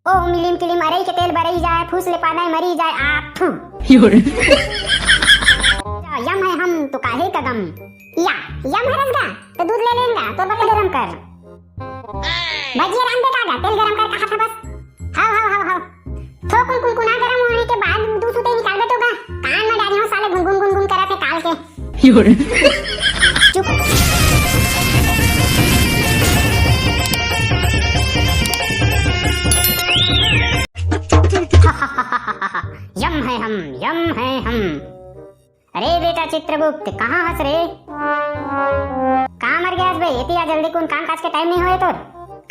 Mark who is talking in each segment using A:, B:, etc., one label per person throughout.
A: ओ मिलिम kill him अरई के तेल बरई जाए, फूस ले पादाई मरी जाए आठ। यम है हम तो काहे का गम। या यम है रसगा तो दूध ले लेंगा तो बता गरम कर। भजिया राम दे कागा तेल गरम कर कहा था बस। हाव हाव हाव हाव थोकुन कुनकुना गरम होने के बाद दूध उते निकाल दे तो गा कान में डाली हो साले गुन गुन गुन करा थे काल के। चुप यम है हम, यम है हम। अरे बेटा चित्रगुप्त कहाँ हंस रे? कहाँ मर गया बे? इतना जल्दी कौन काम काज के टाइम नहीं होए तो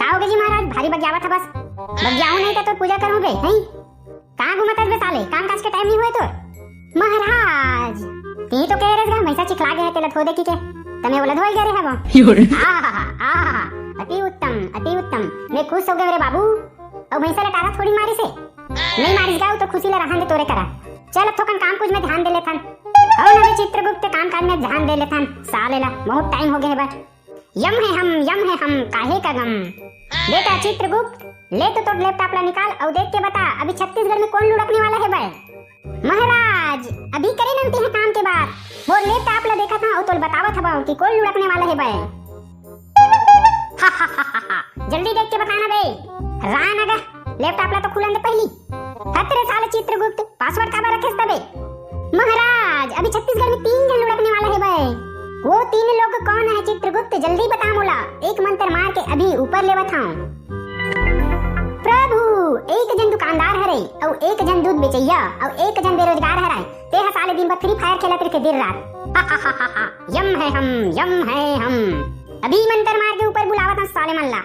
A: काओगे जी महाराज भारी बग्यावा था बस। बग्याऊ नहीं तो पूजा करूं बे नहीं। कहाँ घुमत बे साले? काम काज के टाइम नहीं होए तो महाराज ती तो कह रहे मैसा चिखला गए तेला थो देखी के तमे बोला धोई गए है वो। आहा अति उत्तम अति उत्तम। मैं खुश हो गया मेरे बाबू। अब भैंसा लटारा थोड़ी मारी से नहीं मारिस गाऊ तो खुशी ले रहन दे तोरे करा। चल थोकन काम कुछ में ध्यान दे लेथन। हो ना चित्रगुप्त काम काज में ध्यान दे लेथन। सालेला बहुत टाइम हो गए है बा। यम है हम काहे का गम। बेटा चित्रगुप्त ले तो लैपटॉप ला निकाल और देख के बता अभी छत्तीसगढ़ में कौन लुढ़कने वाला है बे? महाराज अभी करे नंती है काम के बाद वो लैपटॉप ला देखा था और तो बतावा था बाऊ कि कौन लुढ़कने वाला है बे। जल्दी देख के बताना बे। रान अगा लैपटॉप ला तो खुलन दे पहली। हतरे साले चित्रगुप्त पासवर्ड काबा रखेस तबे? महाराज अभी छत्तीसगढ़ में 3 जन लुढ़कने वाला है बे। वो 3 लोग कौन है चित्रगुप्त जल्दी बता मोला। एक मंत्र मार के अभी ऊपर लेवत हूं। प्रभु एक जन दुकानदार हरे और एक जन दूध बेचैया और एक जन बेरोजगार हराय। तेहा साले दिन भर फ्री फायर खेलत रहे देर रात। यम है हम अभी मंत्र मार के ऊपर बुलावत हूं साले मल्ला।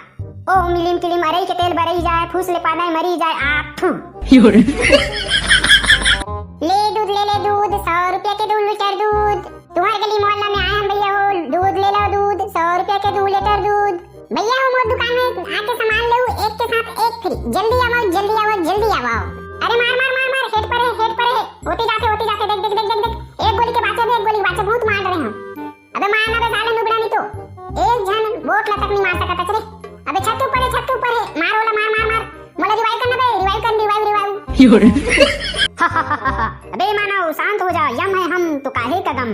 A: ओ मिलिम किलिम अरई के तेल बरई जाए, फूस ले पादाई मरी जाए आठ। ले दूध 100 रुपया के 2 लीटर दूध। तुम्हारे गली मोहल्ला में आए हम भैया हो दूध ले लो दूध 100 रुपया के 2 लीटर दूध। भैया हो मोर दुकान में आके सामान ले एक के साथ एक फ्री। जल्दी आओ अरे मार हेड पर है होती जाते देख एक गोली के बाचे बहुत मार रहे हैं। अबे मारना बे साले नुबड़ा नहीं तो एक जन बोट ला तक नहीं मार सकता रे। अबे छत ऊपर है मार वाला मार मोला रिवाइव करना बे रिवाइव। अबे मानव शांत हो जा। यम है हम तो काहे का गम।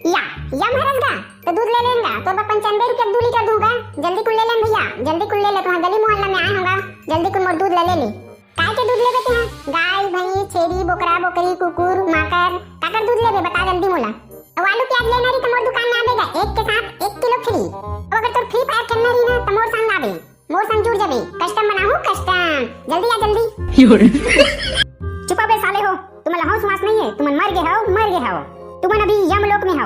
A: या यम है रसगा तो दूध ले लेंगा तो 95 रुपया 2 लीटर दूंगा। जल्दी कुल ले ले भैया जल्दी कुल ले ले। तुम्हारे गली मोहल्ला में आए होगा जल्दी कुल मोर दूध ले ले। काय के दूध ले बेटे हैं? गाय भैंस छेरी बोकरा बकरी कुकुर माकर काकर दूध ले बे बता जल्दी मोला। अब आलू प्याज लेना रही तो मोर दुकान में आवेगा एक के साथ 1 किलो फ्री। अब अगर तो फ्री फायर खेलना रही ना तो मोर संग आवे मोर संग जुड़ जाबे। कस्टम बनाऊं कस्टम जल्दी आ जल्दी। चुप बे साले हो तुम लहोस मास नहीं है। तुम मर गए हो तुम अभी यमलोक में हो।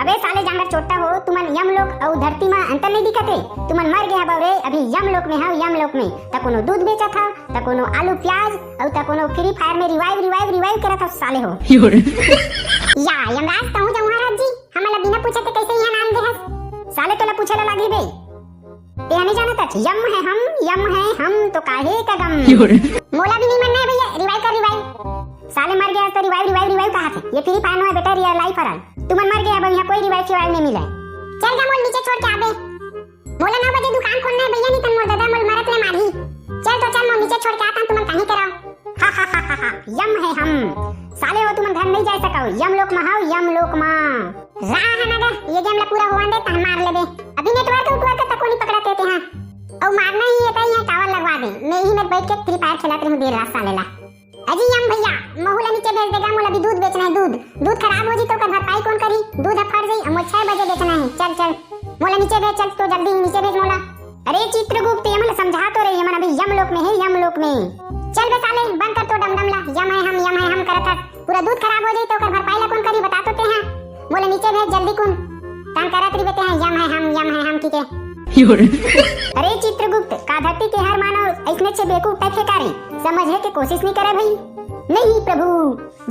A: अबे साले जानवर छोटा हो तुम यमलोक और धरती में अंतर नहीं दिखते। तुम मर गए हो रे अभी यमलोक में त कोनो दूध बेचा था त कोनो आलू प्याज और त कोनो फ्री फायर में रिवाइव करा था साले हो। या यमराज कहूं जा महाराज जी हमला बिना पूछे ते कैसे यहां नाम देहस? साले तोला पूछेला लागी बे ते नहीं जानता। यम है हम तो काहे का गम। मोला भी नहीं मानना है भैया रिवाइव साले मर गया तो रिवाइव कहा थे? ये फ्री फायर है बेटा रियल लाइफ है। तुम मर गया अब यहाँ कोई रिवाइव नहीं मिला। चल जा मोल नीचे छोड़ के आबे। मोला 9 बजे दुकान खोलना है भैया नहीं तन मोर दादा मोल मरत ले मारी। चल मोल नीचे छोड़ के आता तुम कहीं कराओ। यम है हम साले हो तुम घर नहीं जा सको। यमलोक में राह नगा ये गेम ला पूरा होने दे तन मार लेबे। अभी नेटवर्क तक कोनी पकड़ाते थे हां और मारना ही है यहाँ टावर लगवा दे। मैं ही में बैठ के फ्री फायर खेलते रहूं देर रात सालेला। अजी यम भैया मोहला नीचे भेज देगा। मोला भी दूध बेचना है। दूध खराब हो जी तो कर भरपाई कौन करी? दूध फट गई हम 6 बजे बेचना है। चल मोला नीचे भेज चल तो जल्दी नीचे भेज मोला। अरे चित्रगुप्त ये मन समझा तो रही है मन अभी यमलोक में चल बे साले बंद कर तो डमडम ला। यम है हम करत है पूरा दूध खराब हो जाई तो कर भरपाई ला कौन करी बता तो ते हैं। मोला नीचे भेज जल्दी कौन तन करत रही बेटे हैं। यम है हम ठीक है। अरे चित्रगुप्त का धरती के हर मानव ऐसने छे बेवकूफ टाइप के कारी समझने की कोशिश नहीं करे भाई। नहीं प्रभु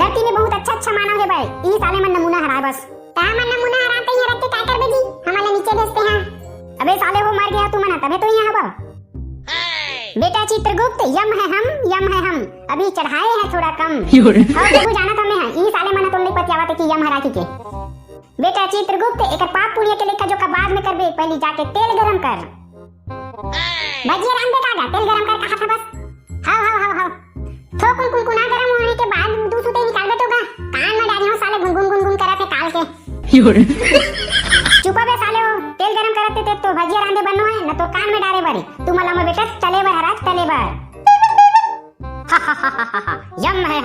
A: धरती में बहुत अच्छा मानव है भाई। ई साले मन नमूना हराए बस। ता मन नमूना हराते ही रख के काय करबे जी? हमारे नीचे भेजते हैं। अबे साले हो मर गया तू मना तबे तो यहाँ हवा। बेटा चित्रगुप्त यम है हम अभी चढ़ाए हैं थोड़ा कम। और देखो जाना था मैं ई साले मना तुम नहीं पतियावत कि यम हरा के। बेटा चित्रगुप्त एक पाप पुण्य के लेखा जो का बाद में करबे पहले जाके तेल गरम कर। भजिया रांध दे का तेल गरम कर कहा था बस। हाव थोकुन कुनकुना गरम होने के बाद दूध उते निकाल दे तो का कान में डाली हो साले गुन करत है काल के। चुपा बे साले हो तेल गरम करत ते तो भजिया रांधे बनो है न तो कान में डारे बरी तू मला में बेटा चले बर हराज तले बर। यम है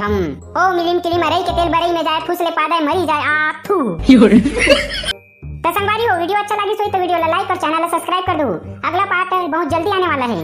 A: हम ओ मिलिम किलिम अरई के तेल बरई में जाए फुसले पादे मरी जाए आ थू। तो संगवारी हो वीडियो अच्छा लगी तो वीडियो ला लाइक और चैनल ला सब्सक्राइब कर दो। अगला पार्ट बहुत जल्दी आने वाला है।